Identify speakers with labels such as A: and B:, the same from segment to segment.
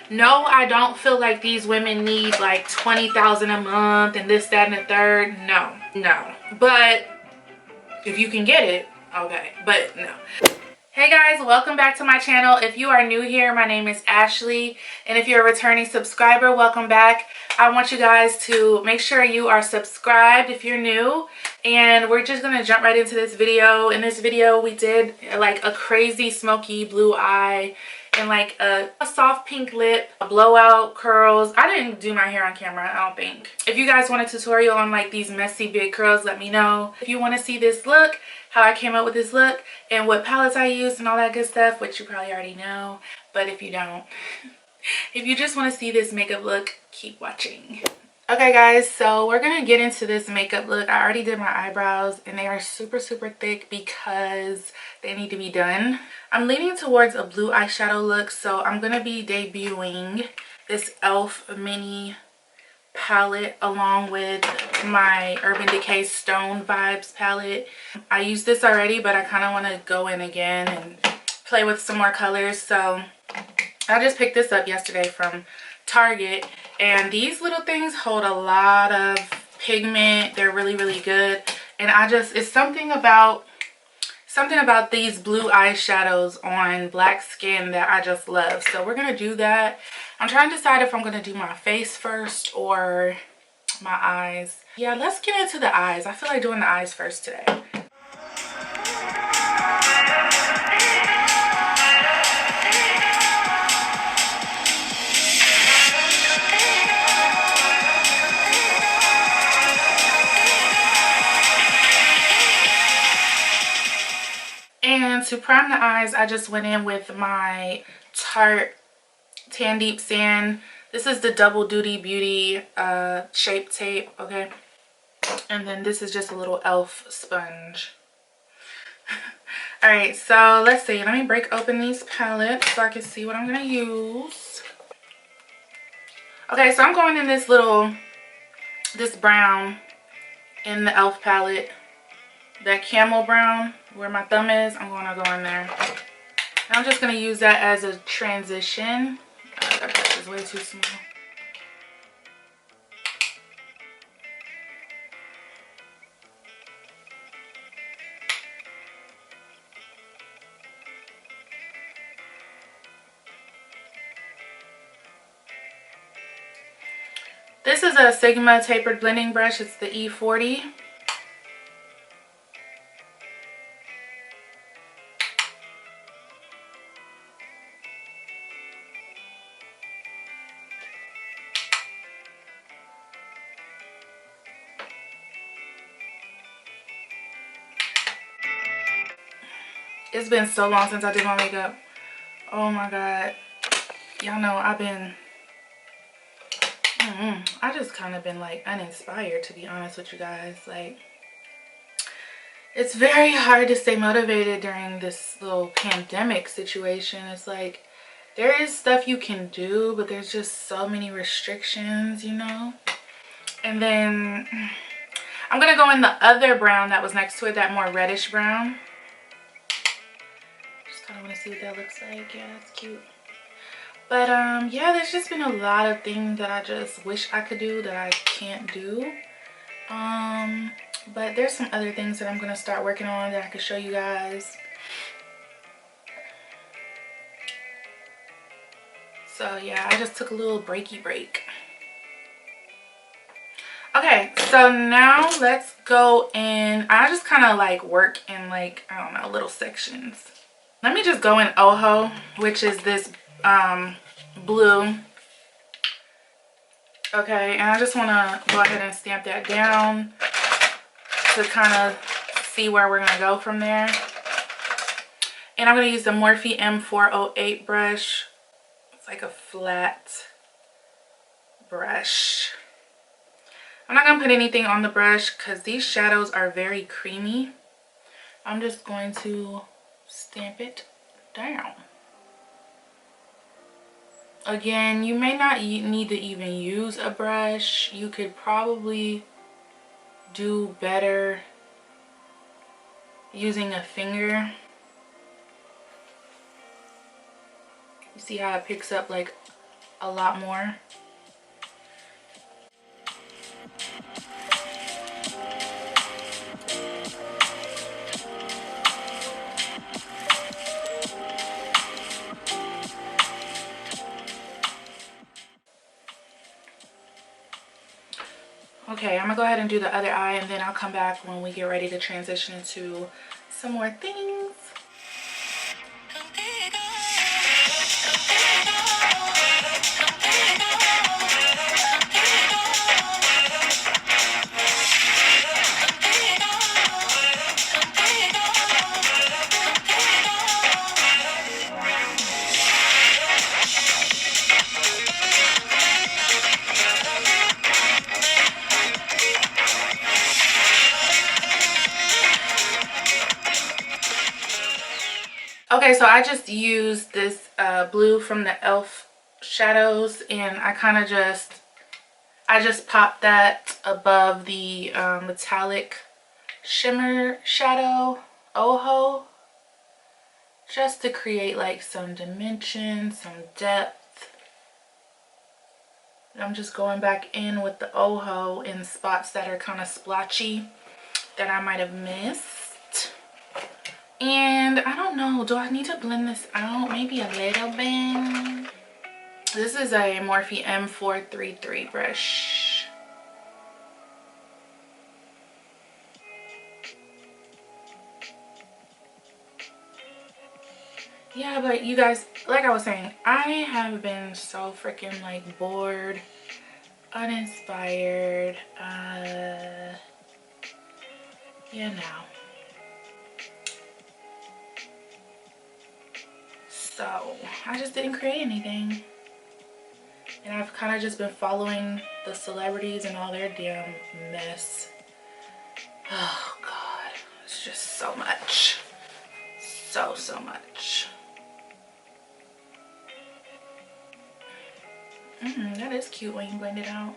A: No, I don't feel like these women need like 20,000 a month and this, that, and the third. No, no. But if you can get it, okay. But no. Hey guys, welcome back to my channel. If you are new here, my name is Ashley, and if you're a returning subscriber, welcome back. I want you guys to make sure you are subscribed if you're new, and we're just gonna jump right into this video. In this video, we did like a crazy smoky blue eye and like a soft pink lip, a blowout, curls. I didn't do my hair on camera, I don't think. If you guys want a tutorial on like these messy big curls, let me know. If you want to see this look, how I came up with this look, and what palettes I used and all that good stuff, which you probably already know, but if you don't, if you just want to see this makeup look, keep watching. Okay guys, so we're gonna get into this makeup look. I already did my eyebrows and they are super thick because they need to be done. I'm leaning towards a blue eyeshadow look, so I'm gonna be debuting this e.l.f. mini palette along with my Urban Decay Stone Vibes palette. I used this already, but I kind of want to go in again and play with some more colors. So I just picked this up yesterday from Target, and these little things hold a lot of pigment. They're really good, and it's something about these blue eyeshadows on black skin that I just love. So we're gonna do that. I'm trying to decide if I'm gonna do my face first or my eyes. Yeah, let's get into the eyes. I feel like doing the eyes first today. And to prime the eyes, I just went in with my Tarte Tan Deep Sand. This is the Double Duty Beauty Shape Tape, okay? And then this is just a little e.l.f. sponge. Alright, so let's see. Let me break open these palettes so I can see what I'm going to use. Okay, so I'm going in this brown in the e.l.f. palette. That camel brown, where my thumb is, I'm going to go in there. I'm just going to use that as a transition. That brush is way too small. This is a Sigma tapered blending brush. It's the E40. It's been so long since I did my makeup. Oh my god. Y'all know I've been... I just kind of been like uninspired, to be honest with you guys. Like, it's very hard to stay motivated during this little pandemic situation. It's like there is stuff you can do, but there's just so many restrictions, you know. And then I'm gonna go in the other brown that was next to it, that more reddish brown. Just kind of want to see what that looks like. Yeah, that's cute. But yeah, there's just been a lot of things that I just wish I could do that I can't do. But there's some other things that I'm gonna start working on that I can show you guys. So yeah, I just took a little breaky break. Okay, so now let's go in. I just kind of like work in like, I don't know, little sections. Let me just go in Oho, which is this blue. Okay, and I just want to go ahead and stamp that down to kind of see where we're going to go from there. And I'm going to use the Morphe M408 brush. It's like a flat brush. I'm not going to put anything on the brush because these shadows are very creamy. I'm just going to stamp it down. Again, you may not need to even use a brush. You could probably do better using a finger. You see how it picks up like a lot more. Okay, I'm gonna go ahead and do the other eye, and then I'll come back when we get ready to transition into some more things. Okay, so I just used this blue from the e.l.f. shadows, and I kind of just popped that above the metallic shimmer shadow Oho, just to create like some dimension, some depth. I'm just going back in with the Oho in spots that are kind of splotchy that I might have missed. And I don't know, do I need to blend this out? Maybe a little bit. This is a Morphe M433 brush. Yeah, but you guys, like I was saying, I have been so freaking like bored, uninspired, you know. So I just didn't create anything. And I've kind of just been following the celebrities and all their damn mess. Oh God, it's just so much. So much. That is cute when you blend it out.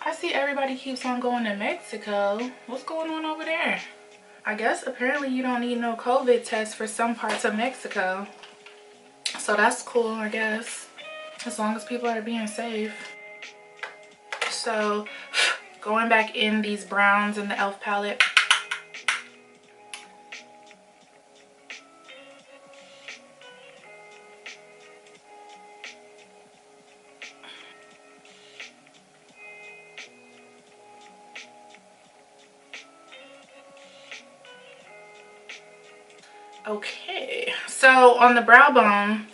A: I see everybody keeps on going to Mexico. What's going on over there? I guess apparently you don't need no COVID test for some parts of Mexico. So that's cool, I guess. As long as people are being safe. So going back in these browns in the e.l.f. palette. Okay, so on the brow bone,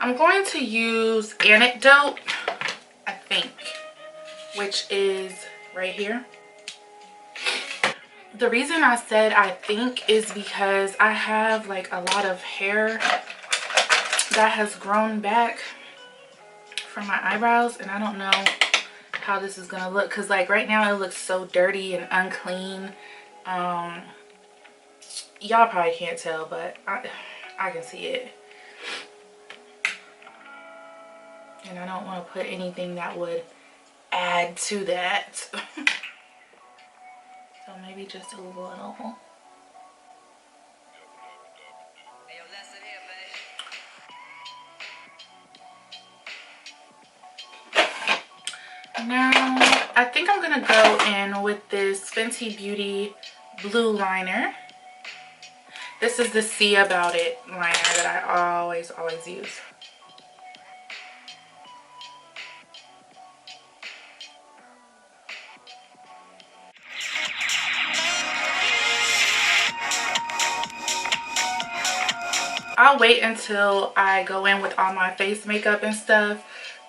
A: I'm going to use Anecdote, I think, which is right here. The reason I said I think is because I have like a lot of hair that has grown back from my eyebrows, and I don't know how this is gonna look, because like right now it looks so dirty and unclean. Y'all probably can't tell, but I can see it. And I don't want to put anything that would add to that. So maybe just a little. Now, I think I'm going to go in with this Fenty Beauty blue liner. This is the See About It liner that I always use. I'll wait until I go in with all my face makeup and stuff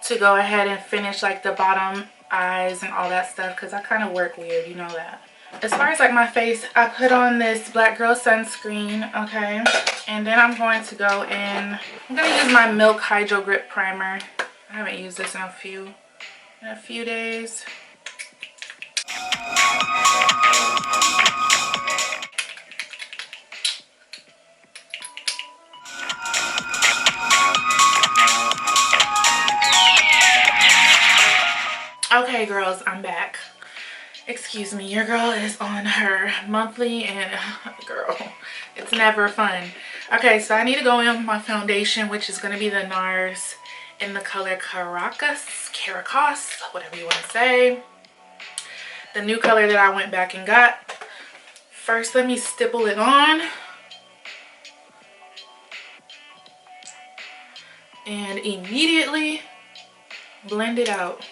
A: to go ahead and finish like the bottom eyes and all that stuff, because I kind of work weird, you know that. As far as like my face, I put on this Black Girl sunscreen, okay? And then I'm going to go in, I'm going to use my Milk Hydro Grip Primer. I haven't used this in a few days. Okay, girls, I'm back. Excuse me, your girl is on her monthly, and girl, It's never fun. Okay, so I need to go in with my foundation, which is going to be the NARS in the color Caracas, whatever you want to say. The new color that I went back and got. First, let me stipple it on. And immediately blend it out.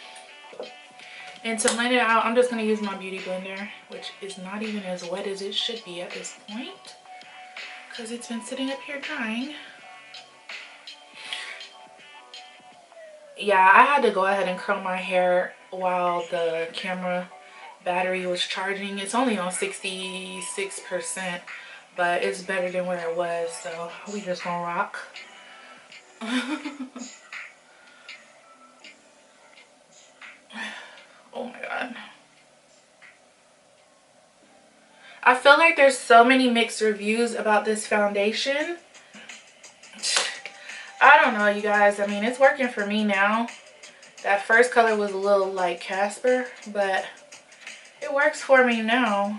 A: And to blend it out, I'm just going to use my beauty blender, which is not even as wet as it should be at this point, because it's been sitting up here drying. Yeah, I had to go ahead and curl my hair while the camera battery was charging. It's only on 66%, but it's better than where it was, so we just gonna rock. Oh my god. I feel like there's so many mixed reviews about this foundation. I don't know, you guys. I mean, it's working for me now. That first color was a little like Casper, but it works for me now.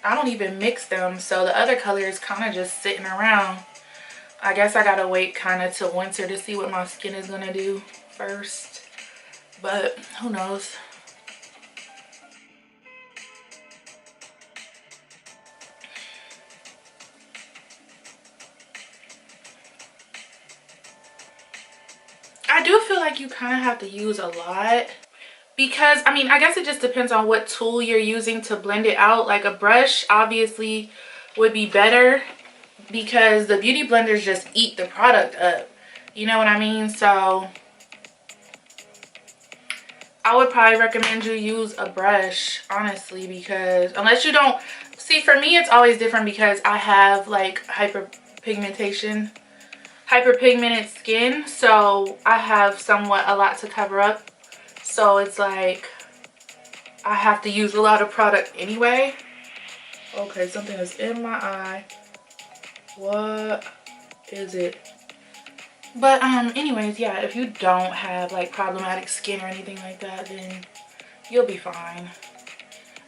A: I don't even mix them, so the other color is kind of just sitting around. I guess I gotta wait kind of till winter to see what my skin is gonna do first, but who knows. I do feel like you kind of have to use a lot, because I mean, I guess it just depends on what tool you're using to blend it out. Like a brush obviously would be better, because the beauty blenders just eat the product up, you know what I mean? So I would probably recommend you use a brush, honestly, because unless you don't see, for me it's always different because I have like hyperpigmented skin, so I have somewhat a lot to cover up, so it's like I have to use a lot of product anyway. Okay, something is in my eye. What is it? But anyways, yeah, if you don't have like problematic skin or anything like that, then you'll be fine.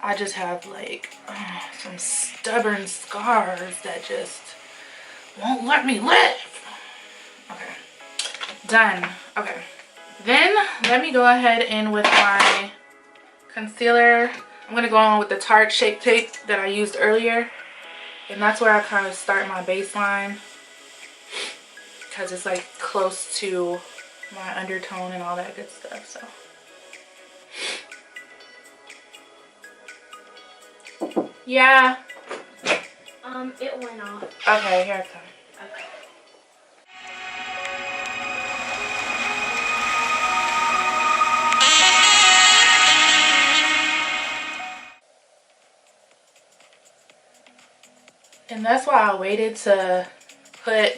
A: I just have like some stubborn scars that just won't let me live. Okay, done. Okay, then let me go ahead in with my concealer. I'm gonna go on with the Tarte Shape Tape that I used earlier, and that's where I kind of start my baseline, because it's like close to my undertone and all that good stuff. So yeah,
B: it went off.
A: okay, here it comes.
B: Okay.
A: And that's why I waited to put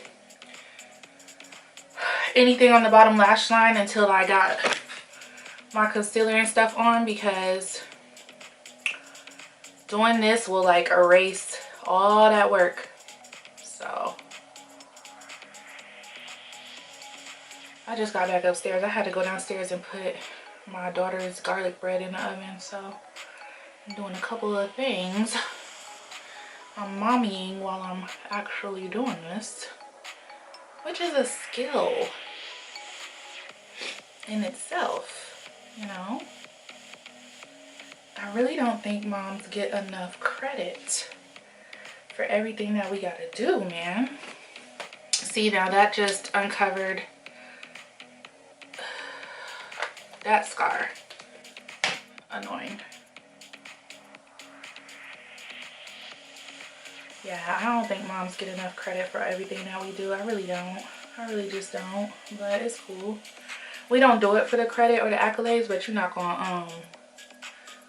A: anything on the bottom lash line until I got my concealer and stuff on, because doing this will like erase all that work. So I just got back upstairs. I had to go downstairs and put my daughter's garlic bread in the oven, so I'm doing a couple of things. I'm mommying while I'm actually doing this, which is a skill in itself, you know. I really don't think moms get enough credit for everything that we gotta do, man. See, now that just uncovered that scar. Annoying. Yeah, I don't think moms get enough credit for everything that we do. I really don't. I really just don't. But it's cool. We don't do it for the credit or the accolades, but you're not gonna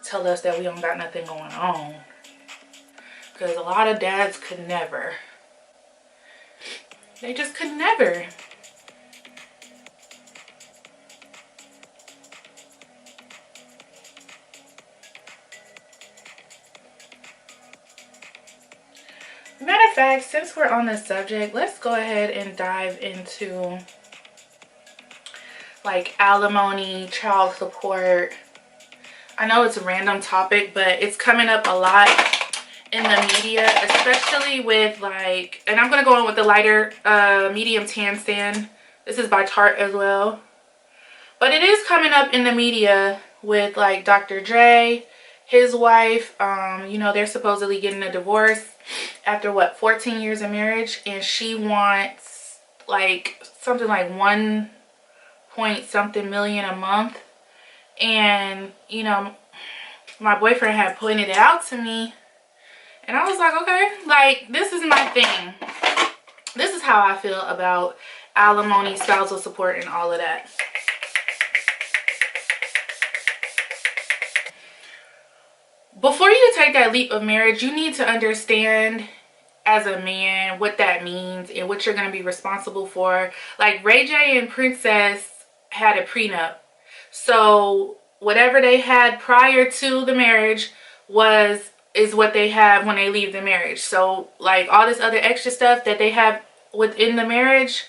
A: tell us that we don't got nothing going on. Because a lot of dads could never. They just could never. Matter of fact, since we're on this subject, let's go ahead and dive into like alimony, child support. I know it's a random topic, but it's coming up a lot in the media, especially with like, and I'm gonna go in with the lighter medium tan sand. This is by Tarte as well, but it is coming up in the media with like Dr. Dre, his wife. You know, they're supposedly getting a divorce after what, 14 years of marriage, and she wants like something like 1 point something million a month. And you know, my boyfriend had pointed it out to me, and I was like, okay, like, this is my thing. This is how I feel about alimony, spousal support, and all of that. Before you take that leap of marriage, you need to understand as a man what that means and what you're going to be responsible for. Like Ray J and Princess had a prenup. So whatever they had prior to the marriage is what they have when they leave the marriage. So like all this other extra stuff that they have within the marriage,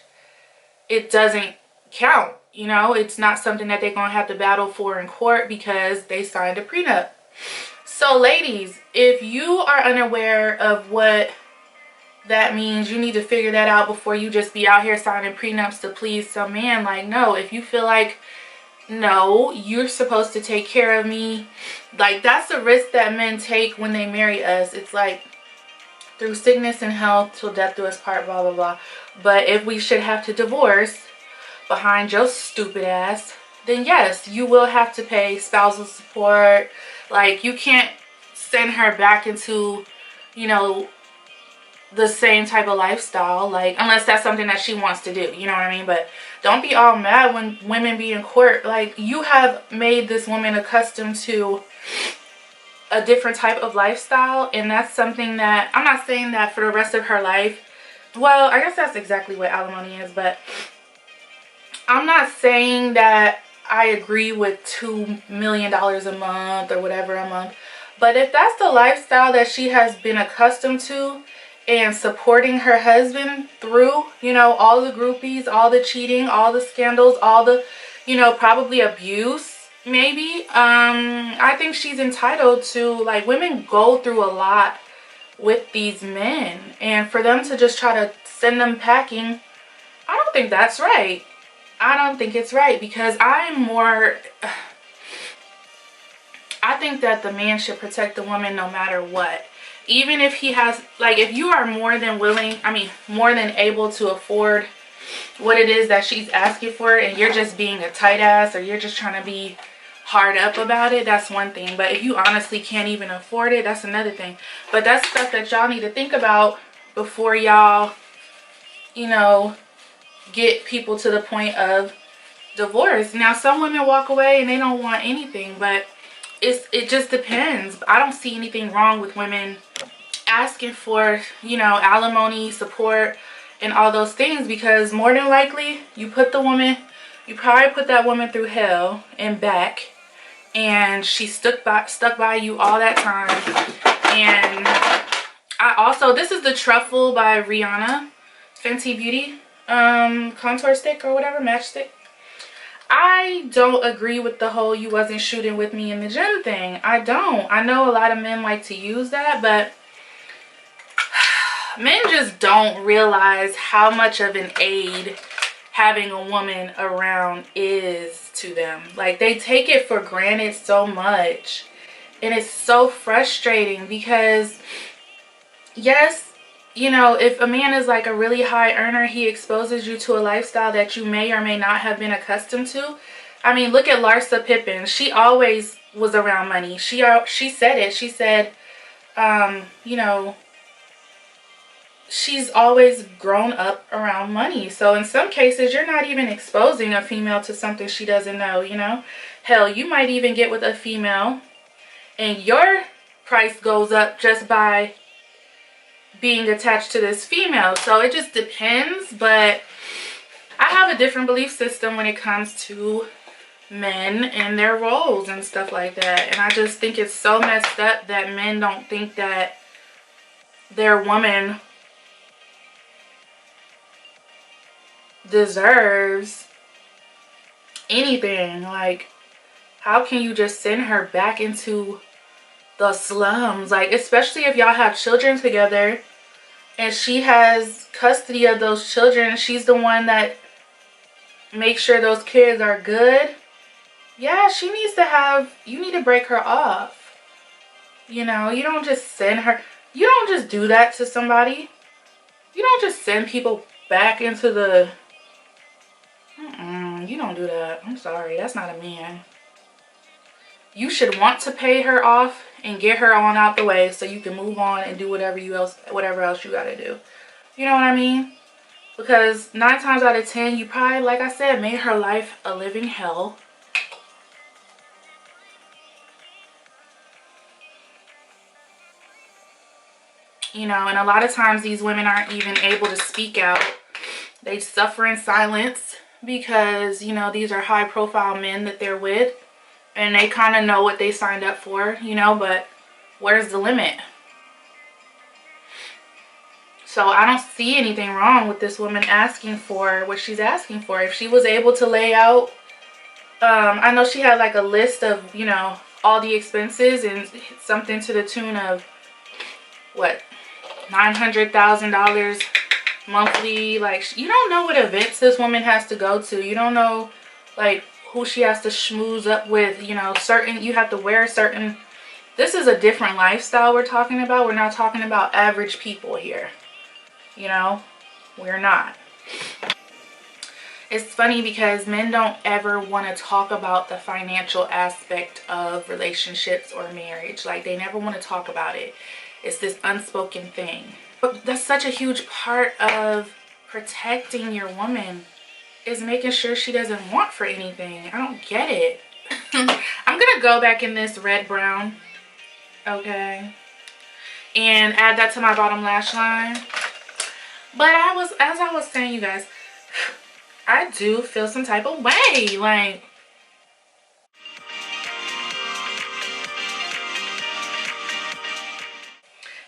A: it doesn't count. You know, it's not something that they're going to have to battle for in court because they signed a prenup. So ladies, if you are unaware of what that means, you need to figure that out before you just be out here signing prenups to please some man. Like, no, if you feel like, no, you're supposed to take care of me, like, that's the risk that men take when they marry us. It's like, through sickness and health till death do us part, blah blah blah. But if we should have to divorce behind your stupid ass, then yes, you will have to pay spousal support. Like, you can't send her back into, you know, the same type of lifestyle, like, unless that's something that she wants to do, you know what I mean? But don't be all mad when women be in court. Like, you have made this woman accustomed to a different type of lifestyle, and that's something that, I'm not saying that for the rest of her life. Well, I guess that's exactly what alimony is, but I'm not saying that I agree with $2 million a month or whatever a month. But if that's the lifestyle that she has been accustomed to, and supporting her husband through, you know, all the groupies, all the cheating, all the scandals, all the, you know, probably abuse, maybe, I think she's entitled to, like, women go through a lot with these men, and for them to just try to send them packing, I don't think that's right. I don't think it's right, because I think that the man should protect the woman no matter what. Even if he has, like, if you are more than willing, I mean, more than able to afford what it is that she's asking for, and you're just being a tight ass, or you're just trying to be hard up about it, that's one thing. But if you honestly can't even afford it, that's another thing. But that's stuff that y'all need to think about before y'all, you know, get people to the point of divorce. Now, some women walk away and they don't want anything, but it just depends. I don't see anything wrong with women asking for, you know, alimony, support, and all those things, because more than likely you probably put that woman through hell and back, and she stuck by you all that time. And I also, this is the Truffle by Rihanna Fenty Beauty contour stick or whatever, match stick. I don't agree with the whole you wasn't shooting with me in the gym thing. I don't. I know a lot of men like to use that, but men just don't realize how much of an aid having a woman around is to them. Like, they take it for granted so much, and it's so frustrating because, yes, you know, if a man is like a really high earner, he exposes you to a lifestyle that you may or may not have been accustomed to. I mean, look at Larsa Pippen. She always was around money. She said it. She said, you know, she's always grown up around money. So in some cases, you're not even exposing a female to something she doesn't know, you know. Hell, you might even get with a female and your price goes up just by being attached to this female. So it just depends. But I have a different belief system when it comes to men and their roles and stuff like that. And I just think it's so messed up that men don't think that their woman deserves anything. Like, how can you just send her back into the slums. Like, especially if y'all have children together and she has custody of those children, she's the one that makes sure those kids are good. Yeah, she needs to have, you need to break her off. You know, you don't just send her, you don't just do that to somebody. You don't just send people back into the, you don't do that. I'm sorry, that's not a man. You should want to pay her off and get her on out the way so you can move on and do whatever else you gotta do. You know what I mean? Because 9 times out of 10, you probably, like I said, made her life a living hell. You know, and a lot of times these women aren't even able to speak out. They suffer in silence because, you know, these are high profile men that they're with. And they kind of know what they signed up for, you know, but where's the limit? So I don't see anything wrong with this woman asking for what she's asking for. If she was able to lay out, I know she had like a list of, you know, all the expenses and something to the tune of, what, $900,000 monthly. Like, you don't know what events this woman has to go to. You don't know, like, who she has to schmooze up with. You know, you have to wear certain, this is a different lifestyle we're talking about. We're not talking about average people here. You know, we're not. It's funny because men don't ever want to talk about the financial aspect of relationships or marriage. Like, they never want to talk about it. It's this unspoken thing. But that's such a huge part of protecting your woman, is making sure she doesn't want for anything. I don't get it. I'm gonna go back in this red brown, okay, and add that to my bottom lash line. But as I was saying, you guys, I do feel some type of way. Like,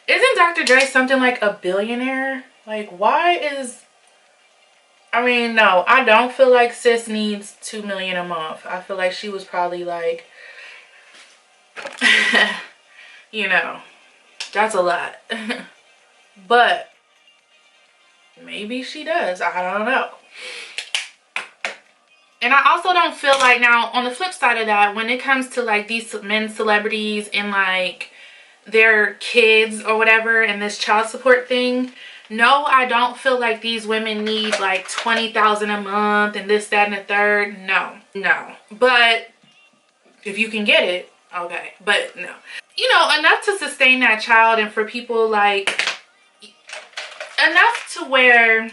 A: isn't Dr. Dre something like a billionaire? Like, why is, I mean, no, I don't feel like sis needs $2 million a month. I feel like she was probably like, you know, that's a lot. But maybe she does. I don't know. And I also don't feel like, now on the flip side of that, when it comes to like these men celebrities and like their kids or whatever and this child support thing, no, I don't feel like these women need like $20,000 a month and this, that, and the third. No. But if you can get it, okay. But no. You know, enough to sustain that child, and for people, like, enough to where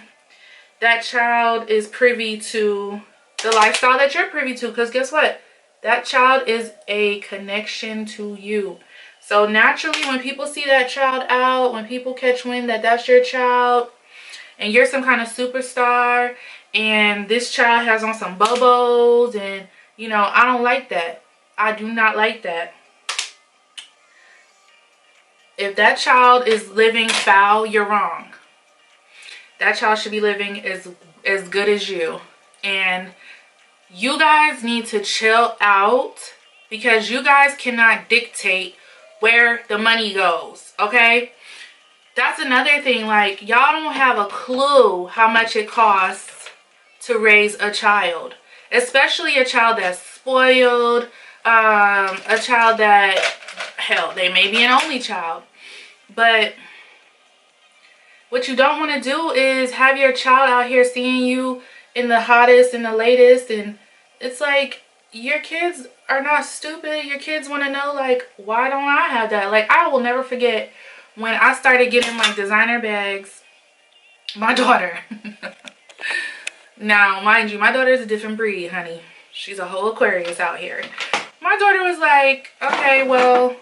A: that child is privy to the lifestyle that you're privy to. Because guess what? That child is a connection to you. So naturally, when people see that child out, when people catch wind that that's your child and you're some kind of superstar and this child has on some bobos, and, you know, I don't like that. I do not like that. If that child is living foul, you're wrong. That child should be living as good as you. And you guys need to chill out, because you guys cannot dictate where the money goes, okay? That's another thing. Like, y'all don't have a clue how much it costs to raise a child, especially a child that's spoiled, a child that, hell, they may be an only child. But what you don't want to do is have your child out here seeing you in the hottest and the latest, and it's like, your kids are not stupid. Your kids want to know, like, why don't I have that? Like, I will never forget when I started getting like designer bags. My daughter, now mind you, my daughter is a different breed, honey. She's a whole Aquarius out here. My daughter was like, okay, well,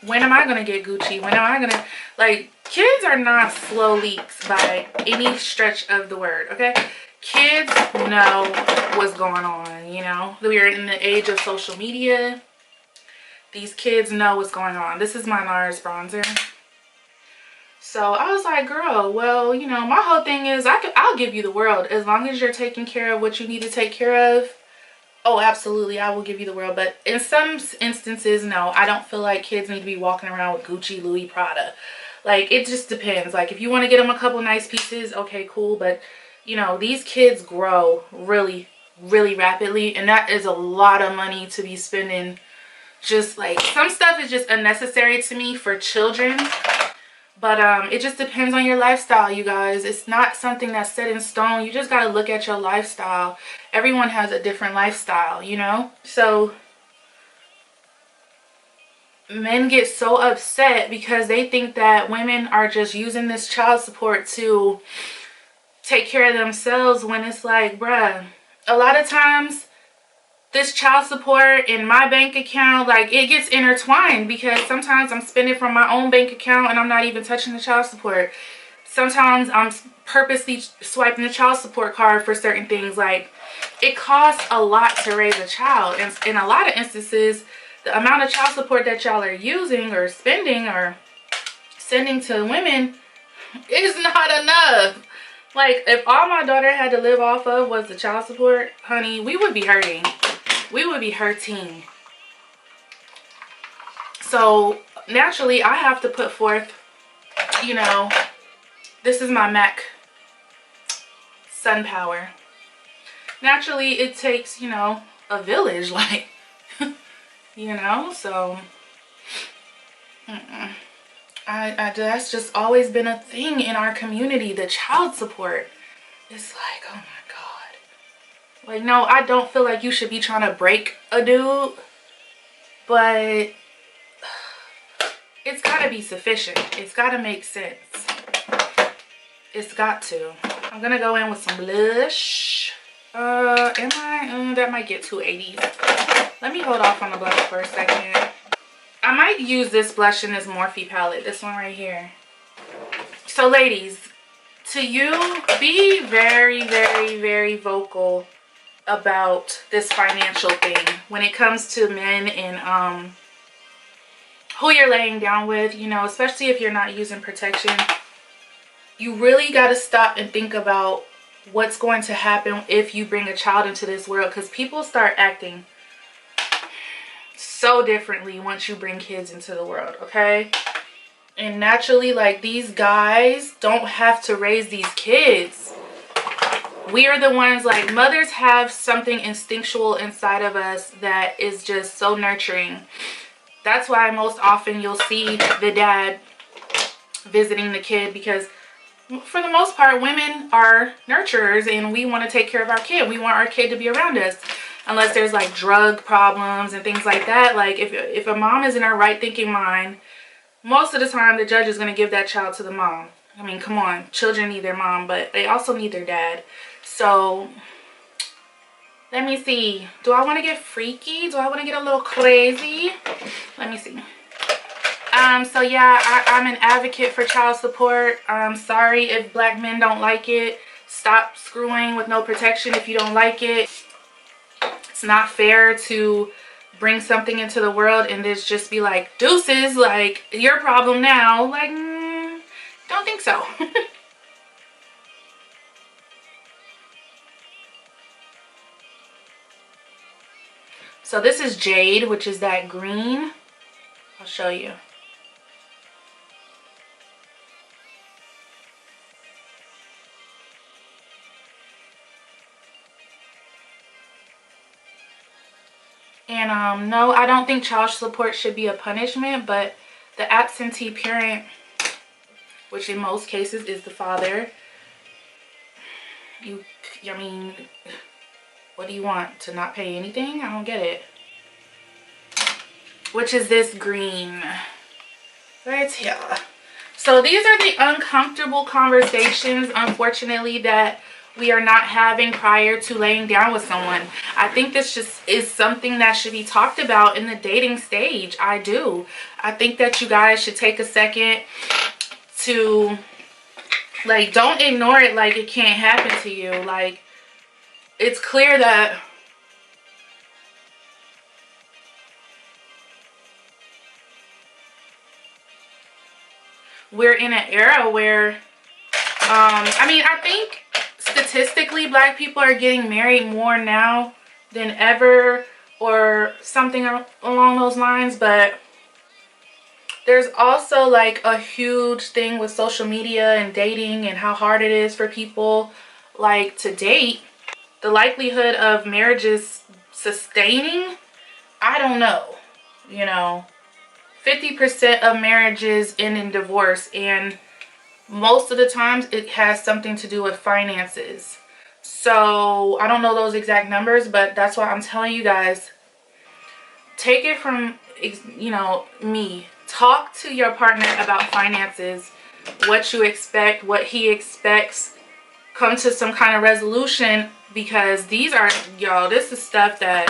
A: when am I gonna get Gucci? When am I gonna, like, kids are not slow leaks by any stretch of the word, okay? Kids know what's going on, you know? We are in the age of social media. These kids know what's going on. This is my NARS bronzer. So I was like, girl, well, you know, my whole thing is I'll give you the world as long as you're taking care of what you need to take care of. oh, absolutely, I will give you the world. But in some instances, no, I don't feel like kids need to be walking around with Gucci, Louis, Prada. Like, it just depends. Like, if you want to get them a couple nice pieces, okay, cool. But, you know, these kids grow really, really rapidly. And that is a lot of money to be spending. Just like, some stuff is just unnecessary to me for children. But it just depends on your lifestyle, you guys. It's not something that's set in stone. You just got to look at your lifestyle. Everyone has a different lifestyle, you know? So men get so upset because they think that women are just using this child support to take care of themselves, when it's like, bruh, a lot of times this child support in my bank account, like, it gets intertwined, because sometimes I'm spending from my own bank account and I'm not even touching the child support. Sometimes I'm purposely swiping the child support card for certain things. Like, it costs a lot to raise a child, and in a lot of instances, the amount of child support that y'all are using or spending or sending to women is not enough. Like, if all my daughter had to live off of was the child support, honey, we would be hurting. We would be hurting. So naturally, I have to put forth, you know, this is my Mac Sun Power. Naturally, it takes, you know, a village, like, you know, so that's just always been a thing in our community, the child support. It's like, oh my God. Like, no, I don't feel like you should be trying to break a dude, but it's got to be sufficient. It's got to make sense. It's got to. I'm going to go in with some blush. That might get 280. Let me hold off on the blush for a second. I might use this blush in this Morphe palette. This one right here. So ladies, to you, be very, very, very vocal about this financial thing when it comes to men and who you're laying down with, you know, especially if you're not using protection. You really got to stop and think about what's going to happen if you bring a child into this world, because people start acting so differently once you bring kids into the world, okay? And naturally, like, these guys don't have to raise these kids. We are the ones, like, mothers have something instinctual inside of us that is just so nurturing. That's why most often you'll see the dad visiting the kid, because for the most part, women are nurturers and we want to take care of our kid. We want our kid to be around us. Unless there's like drug problems and things like that. Like, if a mom is in her right thinking mind, most of the time the judge is going to give that child to the mom. I mean, come on. Children need their mom, but they also need their dad. So let me see. Do I want to get freaky? Do I want to get a little crazy? Let me see. So yeah, I'm an advocate for child support. I'm sorry if black men don't like it. Stop screwing with no protection if you don't like it. It's not fair to bring something into the world and this just be like, deuces, like, your problem now. Like, don't think so. So this is Jade, which is that green. I'll show you. And no, I don't think child support should be a punishment, but the absentee parent, which in most cases is the father, I mean, what do you want? To not pay anything? I don't get it. Which is this green right here. So these are the uncomfortable conversations, unfortunately, that we are not having prior to laying down with someone. I think this just is something that should be talked about in the dating stage. I do. I think that you guys should take a second to, like, don't ignore it like it can't happen to you. Like, it's clear that we're in an era where, I mean, I think statistically black people are getting married more now than ever or something along those lines. But there's also like a huge thing with social media and dating and how hard it is for people like to date. The likelihood of marriages sustaining, I don't know. You know, 50% of marriages end in divorce, and most of the times it has something to do with finances. So I don't know those exact numbers, but that's why I'm telling you guys, take it from, you know, me. Talk to your partner about finances, what you expect, what he expects. Come to some kind of resolution, because these are, y'all, this is stuff that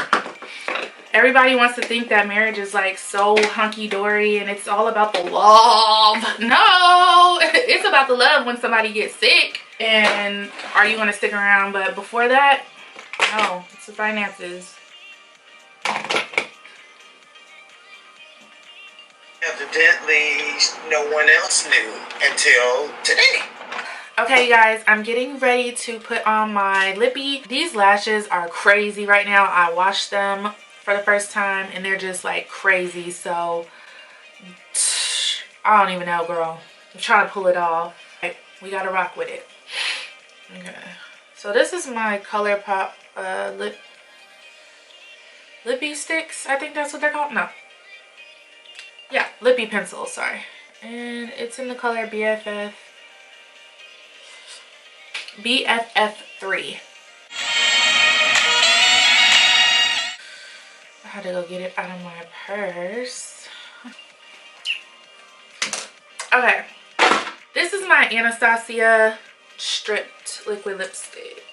A: everybody wants to think that marriage is like so hunky-dory and it's all about the love. No, it's about the love when somebody gets sick. And are you going to stick around? But before that, no, it's the finances.
C: Evidently, no one else knew until today.
A: Okay, guys, I'm getting ready to put on my lippy. These lashes are crazy right now. I washed them for the first time and they're just like crazy. So I don't even know, girl. I'm trying to pull it off. We gotta rock with it. Okay. So this is my ColourPop lippy sticks. I think that's what they're called. No. Yeah, lippy pencils, sorry. And it's in the color BFF3. I had to go get it out of my purse. Okay. This is my Anastasia stripped liquid lipstick.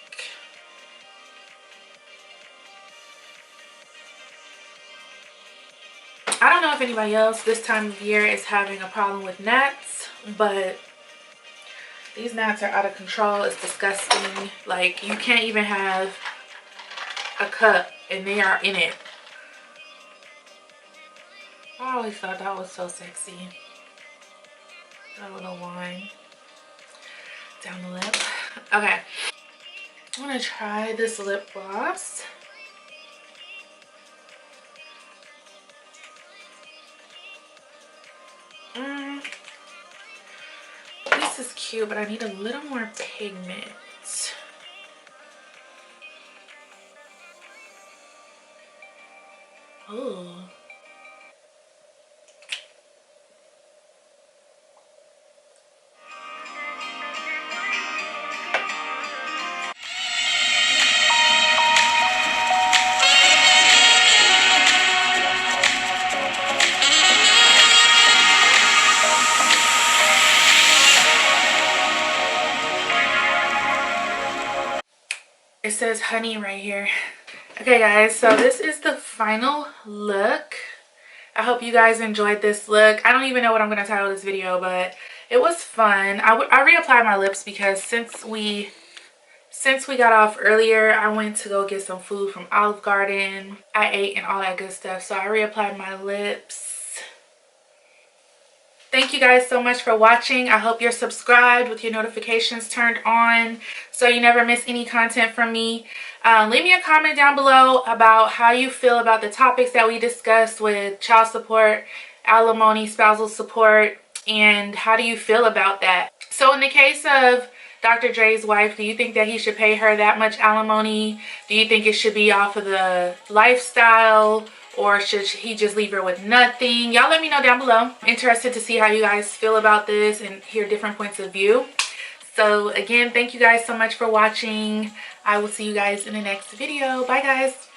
A: I don't know if anybody else this time of year is having a problem with gnats, but these gnats are out of control. It's disgusting. Like, you can't even have a cup and they are in it. I always thought that was so sexy. A little wine down the lip. Okay. I'm gonna try this lip gloss. This is cute, but I need a little more pigment. Oh. It says honey right here. Okay, guys, so this is the final look. I hope you guys enjoyed this look. I don't even know what I'm going to title this video, but it was fun. I reapplied my lips because since we got off earlier, I went to go get some food from Olive Garden. I ate and all that good stuff, so I reapplied my lips. Thank you guys so much for watching. I hope you're subscribed with your notifications turned on so you never miss any content from me. Leave me a comment down below about how you feel about the topics that we discussed with child support, alimony, spousal support, and how do you feel about that? So in the case of Dr. Dre's wife, do you think that he should pay her that much alimony? Do you think it should be off of the lifestyle? Or should he just leave her with nothing? Y'all let me know down below. I'm interested to see how you guys feel about this and hear different points of view. So again, thank you guys so much for watching. I will see you guys in the next video. Bye, guys.